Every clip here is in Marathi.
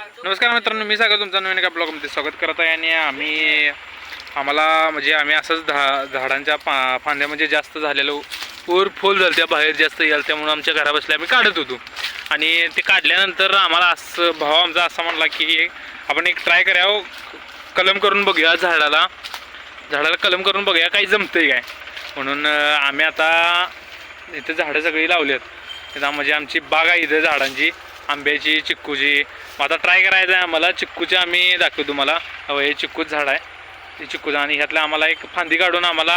नमस्कार मित्रांनो, मी सागर तुमचं नवीन एका ब्लॉगमध्ये स्वागत करत आहे. आणि आम्ही असंच झाडांच्या फांद्या म्हणजे जास्त झालेलं वर फुल झालं त्या बाहेर जास्त याल, त्यामुळे आमच्या घरा बसल्या आम्ही काढत होतो. आणि ते काढल्यानंतर आम्हाला असं भाव आमचा असा म्हणला की आपण एक ट्राय करावं, कलम करून बघूया झाडाला कलम करून बघूया काही जमतंय काय म्हणून. आम्ही आता इथं झाडं सगळी लावली आहेत. इथं म्हणजे आमची बाग आहे इथं झाडांची, आंब्याची, चिक्कूची. आता ट्राय करायचं आहे आम्हाला. चिक्कूचे आम्ही दाखवतो तुम्हाला. हे चिक्कूच झाड आहे, ते चिक्कूचं. आणि ह्यातलं आम्हाला एक फांदी काढून आम्हाला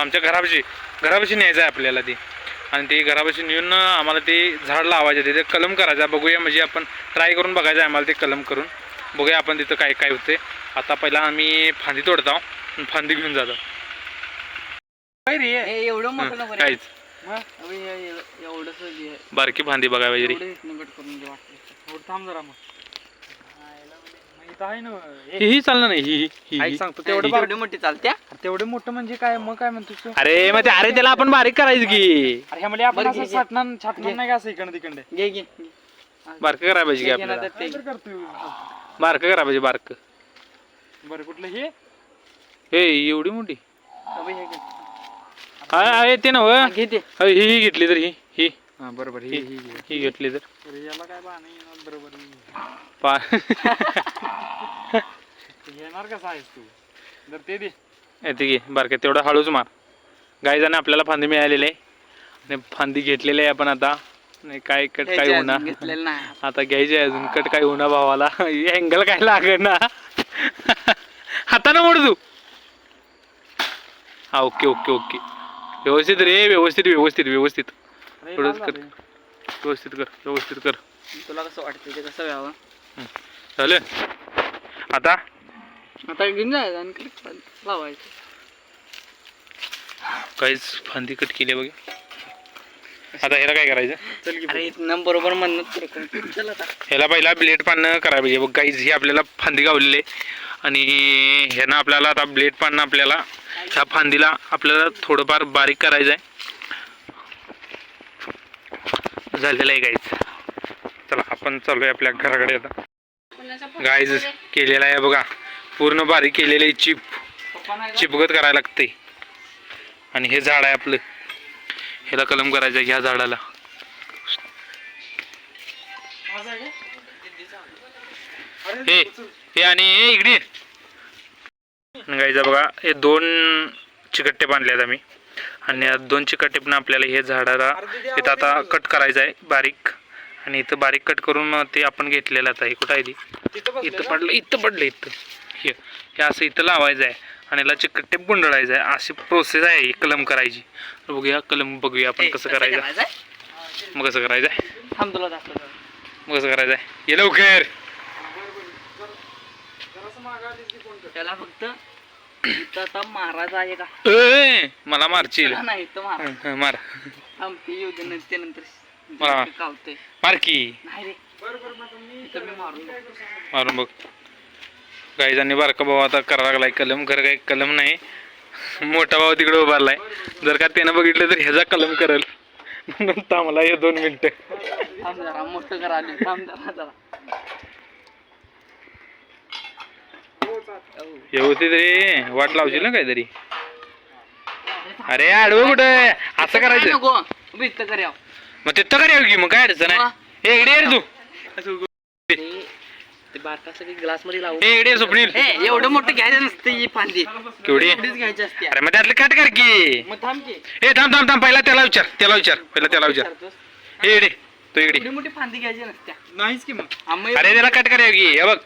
आमच्या घरापाशी न्यायचं आहे आपल्याला ती. आणि ती घरापाशी नेऊन आम्हाला ते झाड लावायचं, तिथे कलम करायचा. बघूया म्हणजे आपण ट्राय करून बघायचं आहे आम्हाला ते कलम करून. बघूया आपण तिथं काय काय होते. आता पहिला आम्ही फांदी तोडतो, फांदी घेऊन जातो. काय रे एवढं मोठं नको रे. काहीच एवढंच बारकी फांदी बघा पाहिजे. थांब जरा मग. ही चालणार नाही, ही सांगतो तेवढी मोठी चालत्या. तेवढे मोठं म्हणजे काय मग काय म्हणतो? अरे मग अरे त्याला आपण बारीक करायचं की. अरे ह्यामध्ये आपण असं छाटणार नाही का असं इकडं तिकडे. घे घे बारक करायला पाहिजे की आपल्याला. बारक करायला पाहिजे, बारक. बरं कुठलं हे? हे एवढी मोठी आहे ते ना. ही घेतली तर ही बरोबर ही घेतली तर याला काय बरोबर येणार कसा आहेस तू? जर ते दे येते की बारके, तेवढं हळूच मार. गायजाने आपल्याला फांदी मिळालेली आहे आणि फांदी घेतलेली आहे आपण आता. नाही काय कट काय होणार आता घ्यायचे अजून. कट काय होणार भावाला. अँगल काय लागेल ना. हाताने मोड तू. हा ओके ओके ओके. व्यवस्थित रे, व्यवस्थित व्यवस्थित व्यवस्थित. थोडंच कर, व्यवस्थित कर, व्यवस्थित कर. तुला कसं वाटतं ते कसं व्हावं? झालं. आता घेऊन जायचं आणि लावायचं. काहीच फांदी कट केली बघ. आता ह्याला काय करायचं? अरे बरोबर म्हणत. चल आता ह्याला पहिला ब्लेड पानं करायला पाहिजे बघ. काहीच ही आपल्याला फांदी गावलेली आहे आणि ह्यानं आपल्याला आता ब्लेड पानं आपल्याला ह्या फांदीला आपल्याला थोडंफार बारीक करायचं आहे. झालेलं आहे गाईज. चला आपण चालूया आपल्या घराकडे. आता गाईज केलेला आहे बघा, पूर्ण बारीक केलेलं आहे. चिपगत करायला लागते. आणि हे झाड आहे आपलं, ह्याला कलम करायचं ह्या झाडाला. हे आणि हे इकडे गाईज बघा, हे 2 चिकट टेप आणल्यात आम्ही. आणि या 2 चिकट टेपनं आपल्याला हे झाडाला इथं आता कट करायचं आहे बारीक. आणि इथं बारीक कट करून ते आपण घेतलेलं आता. हे कुठं आहे ती? इथं पडलं इथं. हे असं इथं लावायचं आहे आणि याला चिकट टेप गुंडाळायचं आहे. अशी प्रोसेस आहे कलम करायची. बघूया कलम, बघूया आपण कसं करायचं. मग कसं करायचं आहे, थांब तुला दाखवतो. मग कसं करायचं आहे. ये लवकर. त्याला फक्त इथं आता मारायचं आहे का? मला मारशील. नाही तर मारा. मार. थांब ते येऊ दे, ते नंतर मला कावतंय. मार की. नाही रे, इथं मी मारून बघ. गाईजांनी बारका भाऊ आता करायला लागलाय कलम. खरं काही कलम नाही, मोठा भाऊ तिकडे उभारलाय. जर का त्यानं बघितलं तर ह्याचा कलम करेल. म्हणून थांबला हे 2 मिनिटं. थांब जरा, मोठं करा. थांब जरा. व्यवस्थित रे, वाट लावशील ना काहीतरी. अरे आडवं कुठं असं करायचं. नको इथं करूया. मग तिथं करावं की. मग काय अडचण आहे. हे इकडे रे तू. ते बारका सगळी ग्लास मध्ये लावू. हे इकडे स्वप्नील. एवढं मोठं घ्यायचं नसतं ही फांदी. केवढी घ्यायची असते. अरे मग त्यातलं कट कर की. मग थांब की. हे थांब पहिला त्याला विचार. पहिला त्याला विचार. हे इकडे तो इकडे. एवढी मोठी फांदी घ्यायची नसत्या. नाहीच की मग. अरे त्याला कट करावं की. हे बघ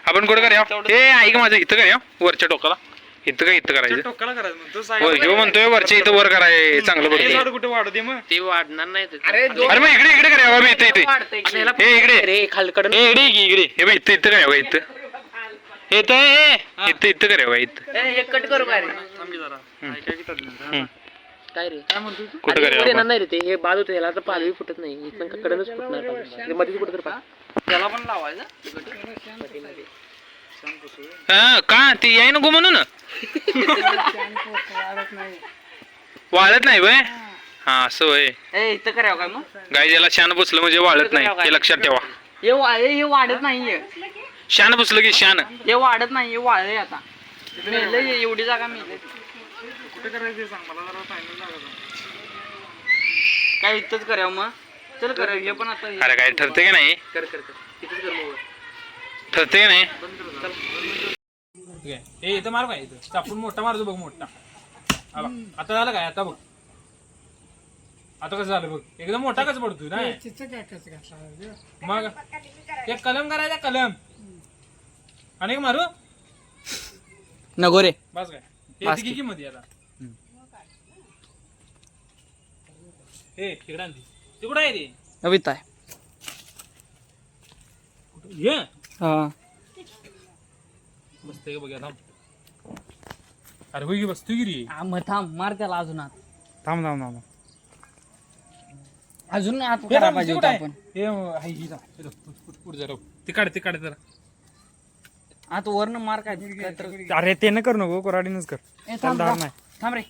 आपण कुठं करावं. हे ऐक माझं, इथं करावं वरच्या टोकाला. इथं करायचं. टोकाला करायचं म्हणतो. ह्यो म्हणतोय वरच्या इथं वर कराय चांगलं पडतं. कुठे वाढू दे मग. ते वाढणार नाही. अरे मग इकडे करावं बाबा. इथं हे इकडे रे खालकडं. हे इकडे हे बघ इथं करावं. इथं इथं करावं. इथं कट करू काय रे? काय रे, काय म्हणतो तू? कुठं येणार नाही रे ते. हे बाद होतं, याला तर पालवी फुटत नाही. इथं कडनच फुटणार. मध्ये कुठं तर त्याला पण लावायचं. का ती याय नको म्हणून वाळत नाही वय. हा असं होय. इथं करावं काय मग? गाय ज्याला शान बसलं म्हणजे वाळत नाही, हे लक्षात ठेवा. हे वाढत नाहीये. शान बसलं की शान. हे वाढत नाही, हे वाढले आता. मेले एवढी जागा मेले. कुठे करायचं ते सांग मला जरा फायनल जागा सांग. काय इथंच करावं मग. चल करावं हे पण आता. अरे काय ठरते की नाही? कर तिथेच कर मग. ठरते की नाही? ए इथं मार काय इथं चापून मोठा मारतो बघ मोठा. आता झालं काय आता बघ. आता कसं झालं बघ एकदम मोठा कसं पडतोय ना मग एक कलम करायचा कलम आणि एक मारू नको रे. बस काय बस ते किती किंमत आहे आता. हे तिकडे आणते ते कुठं आहे रे. कविता आहे. ये हा बसते बघ थांब. अरे होई बसतोय की रे. मग थांब मार त्याला अजून आत. थांब थांब थांब अजून आत करायला पाहिजे होतं आपण. ते काढ जरा. आत वरनं मार काय तर. अरे ते न कर नको कोराडीनच कर. थांब धार नाही थांब रे.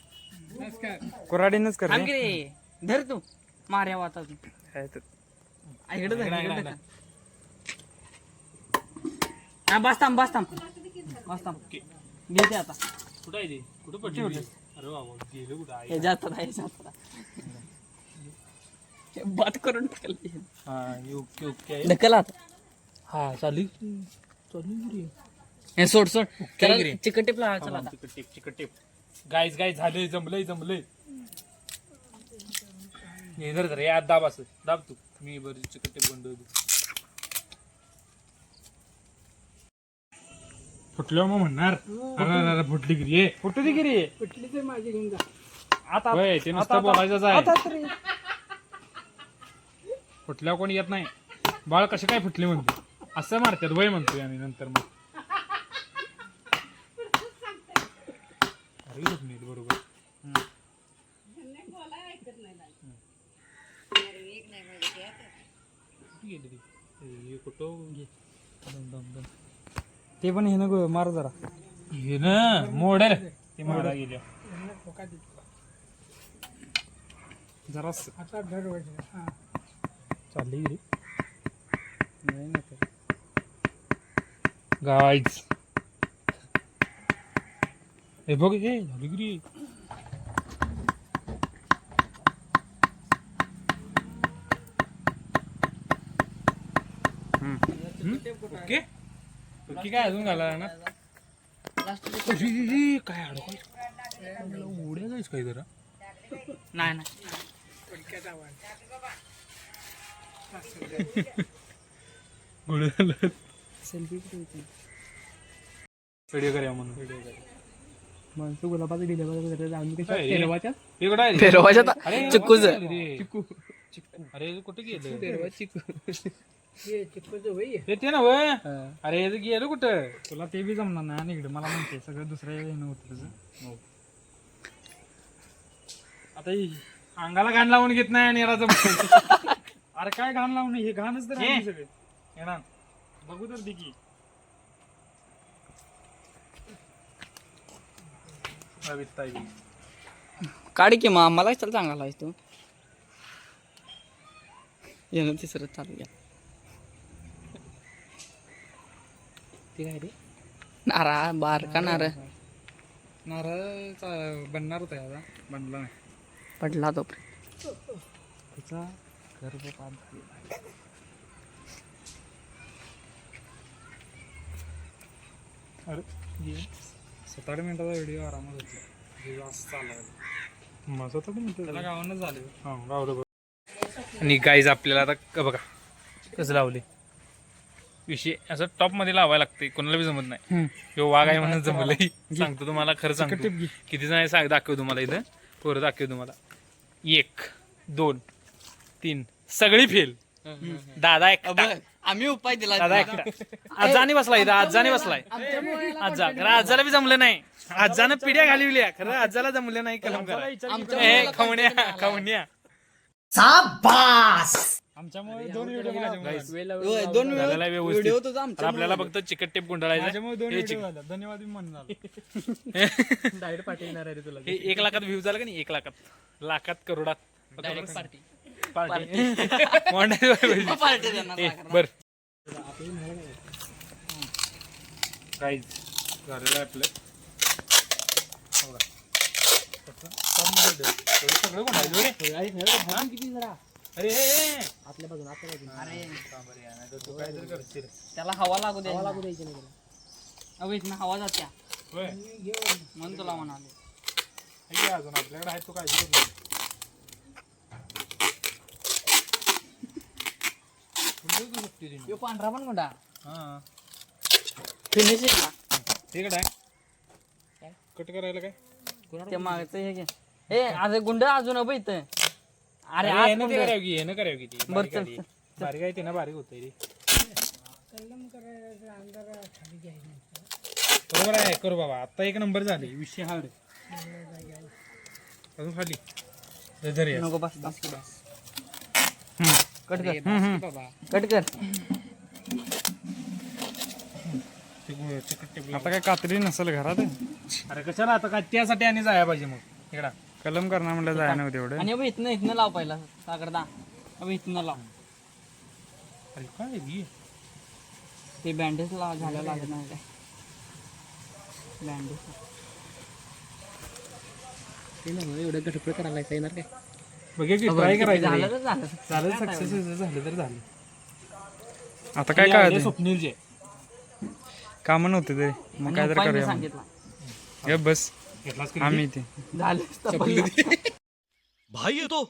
कोराडीनच कर थांब की रे. धर तू मार या वाता तू. रे. इकडे धर. हा बस थांब. घेते आता. कुठं आहे ते कुठं पडली अरे बाबा गेलं कुठं आहे. हे जातात बात करून टाकली. हा ओके ढकल आता. हा चालू हे सोड काय रे? चिकट टिप लावा चला आता. चिकट टेप गाईज झालंय जमलंय हे धर यात दाब असं दाब तू मी बरं चिकट टेप बंद फुटल्यावर मग म्हणणार अरे फुटली गिरी फुटली गिरी फुटली तर माझी घेऊन जा आता ते नुसतं बोलायचंच आहे. फुटल्यावर कोणी येत नाही. बाळ कसे काय फुटले म्हणते असं मारतात वय म्हणतोय आम्ही नंतर मग बरोबर. ते पण हे नको मार जरा हे ना मोडेल ते मारा गेल्या जरा चालली गेली गाईज हे बघ हे झाली गिरी. ओके ओके काय अजून घाला ना काय अडकाय उड्या जायच काय जरा नाही गोळ झालं सेल्फी व्हिडिओ करूया म्हणून व्हिडिओ करूया माणसं गुलाबाचं फेरवाच्या चिक्कूच. अरे कुठे गेलं ते ना वय अरे हे गेलं कुठं तुला ते बी जमणार नाही आणि इकडे मला म्हणते सगळं दुसऱ्या येणं होतं तुझं. आता अंगाला घाण लावून घेत नाही आणि याला जमत. अरे काय घाण लावून हे घाणच तर आहे सगळे येणार बघू तर दिकी काढ की मग मला चल चांगला आहेस तू. येणं तिसरं चालू घ्या. ते काय रे नारा बारका नारळ नारळ बनणार होता याचा बनला नाही पडला तो. त्याचा गर्भपात अरे 7-8 मिनिटाचा व्हिडिओ आरामात होतो जास्त चालला मग 7-8 मिनिटं त्याला गावानच झाले. हा गावलं. आणि गाईज आपल्याला आता बघा कसं लावले विषय असं टॉप मध्ये लावायला लागते कोणाला बी जमत नाही. किंवा वाघ आहे म्हणून जमलंय सांगतो तुम्हाला खरं सांगतो किती जण सांग दाखव तुम्हाला इथं पोरं दाखव तुम्हाला 1 2 3 सगळी फेल. दादा एक आम्ही उपाय दिला. दादा एकटा आजाने बसलाय इथं आजाने बसलाय आजा खरं आजाला बी जमलं नाही. आजानं पिढ्या घालविल्या खरं आजाला जमलं नाही कलम करा खवण्या आमच्यामुळे 2 व्हिडिओ आपल्याला फक्त चिकट टेप गुंडाळायचा. धन्यवाद डायरेक्ट पाठी येणार आहे तुला. 1 लाखात व्ह्यू झाला का नाही 1 लाखात करोडात पार्टी पार्टी देणार. बर काहीच झालेलं आहे आपलं बघा. कसं? सब मध्ये ठेव. एवढं सगळं कोणाला रे? किती जरा अरे आपल्या बाजून अरे तू काय तरी करशील त्याला हवा लागू दे लागू द्यायची नाही त्याला. अहो इथनं हवा जात्या होय म्हणून तुला म्हणाले हे घे अजून आपल्याकडे आहे तू काळजी करू नको. कुठं तू शकते रे? यो पांढरा पण गुंडा हां फिनिश आहे हे कडे आहे कट करायला काय ते मागचं हे घे ए आज गुंड अजून उभं इथं अरे अरे आज येणं ते गुंड. करावं की येणं करावं की ती बरं, बारीक चल, आहे ती. बारीक आहे ते ना बारीक होतंय रे बरोबर आहे करू बाबा आता एक नंबर झाले विषय हा रे अजून खाली धर या. नको बस बस कट कर कट कर ते चिकट टेप आता काय कात्री नसेल घरात अरे कशाला आता काय त्यासाठी आणि जायला पाहिजे मग इकडा कलम करणार म्हटलं जाय नव्हतं एवढं आणि अबे इथनं लाव पहिला सागरदा अबे इथनं लाव अरे काय आहे? ते बँडेज लाव झालं लागत नाही काय बँडेज ते ना एवढं गटपड करायला येणार काय बघूया की ट्राय करायचं झालं रे. तर झालं झालं सक्सेस झालं तर झालं आता काय काय स्वप्नीलचे कामं नव्हते तरी मग काय तर उपाय मी करूया सांगितला हे बस घेतलास की आम्ही ते झालं भाई ये तो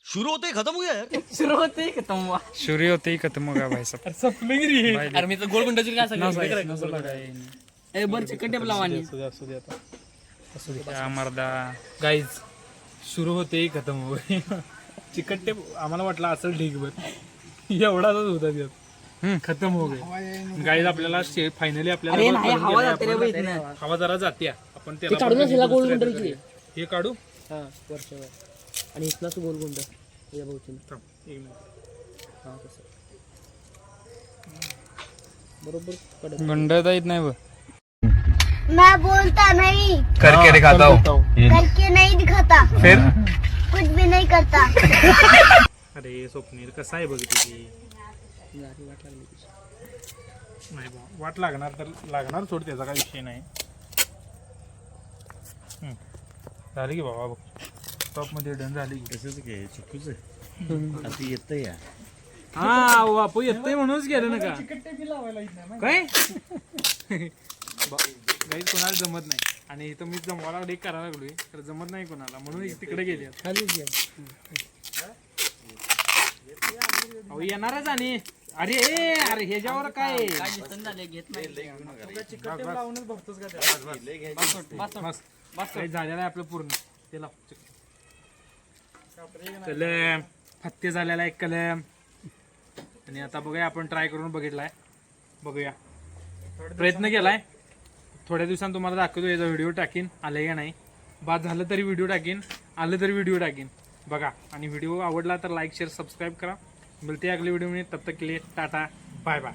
शुरू होते ही खत्म हो गया यार सुरू होते का तुम सूर्य होते खतम होगा भाई सब अरे स्वप्न गिरी हे. अरे मी तर गोल गुंडाची काय नसलं ए बर चिकन टेप लावानी असू दे असू दे आता असू दे काय मर्दा गाईज सुरू होते खतम हो गए. चिकट टेप आम्हाला वाटलं असेल ढीगभर एवढाच होता त्यात खतम हो गए गाईज आपल्याला फायनली अरे आपल्याला नाही करून हवा गेलंय जाते रे आपण. बे इथनं हवा जरा जाते आपण ते त्याला काढूनच ह्याला गोल दुसऱ्या गुंड दिवशी- हे काढू हा वरच्यावर आणि इथलाच गोल गुंड या भाऊची थांब, एक मिनिट. हा तसं बरोबर कडक गंडता येत नाही बघ मैं बोलता नहीं करके दिखाता हूँ करके नहीं दिखाता फिर कुछ भी नहीं करता अरे स्वप्नील कसं आहे बघ तुझी गाडी वाट लागली तुझी. नाही बा वाट लागणार तर लागणार सोड त्याचा काही विषय नाही झाली की बाबा बघ टॉपमध्ये डन झाली हा बापू येतंय म्हणूनच गेलं ना का काय काही कोणाला जमत नाही आणि इथं मी जमवायला डेक करायला लागलोय तर जमत नाही कोणाला म्हणून तिकडे गेले खालीच घ्या. अहो येणारच आणि अरे अरे ह्याच्यावर काय काय दिसन झाले घेत नाही लावूनच बघतोस का त्याला? बस बस काही झालेलं आहे आपलं पूर्ण ते लाव कलम फत्ते झालेला आहे कलम आणि आता बघूया आपण ट्राय करून बघितलाय बघूया प्रयत्न केलाय थोड्या दिवसांनी तुम्हाला दाखवतो याचा व्हिडिओ टाकीन आलं का नाही बाद झालं तरी व्हिडिओ टाकीन आलं तरी व्हिडिओ टाकीन बघा आणि व्हिडिओ आवडला तर लाईक शेअर सबस्क्राईब करा मिळते अगले व्हिडिओ में तब तक के लिए टाटा बाय बाय